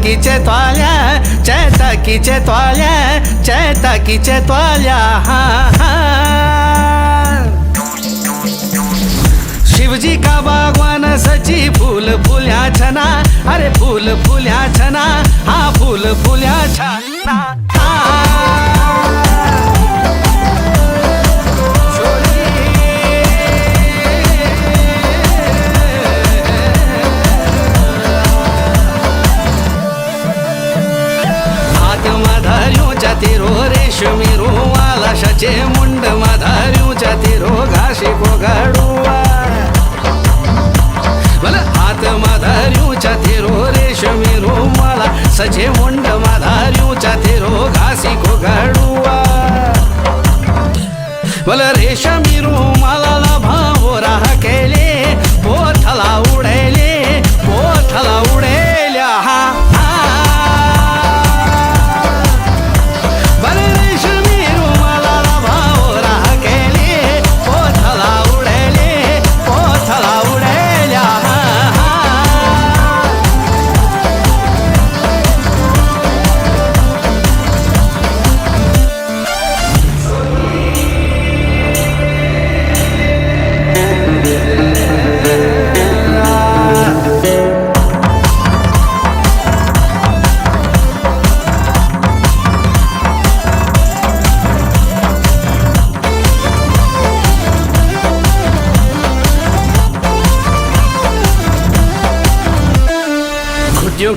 चैताकीचे त्वाल्या, चैताकीचे त्वाल्या, चैताकीचे त्वाल्या. हा हा. शिवजी का बागवान सची फूल फुल्या छना, अरे फूल फुल्या छना, हा फूल फुल्या छना. तेरो रेशमी रुवाला शचे मुंड माधार्यूच्या तेरो घाशी कोगाडुआ. भल हात माधार्यूच्या तेरो रेशमी रुवाला सचे मुंड माधार्यूच्या तेरो घासी कोगाडुआ. भल रेशमी रुमाला भावो राह केले, पोथला उडेले, पोथला उडेल्या. हा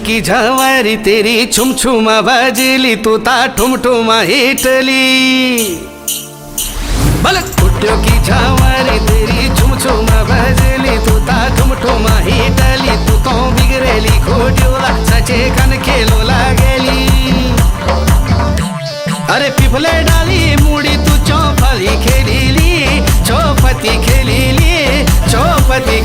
की झवारी तेरी छुमछुमा बजली, तू ता ठुमठुमा हिटली. भल कुट्यो की झवारी तेरी छुमछुमा बजली, तू ता ठुमठुमा हिटली. तू तो बिगरेली खोट्योला सचे कन खेलो लागेली. अरे पिपले डाली मुड़ी तू चौफली खेलीली, चौपती खेलीली, चौपती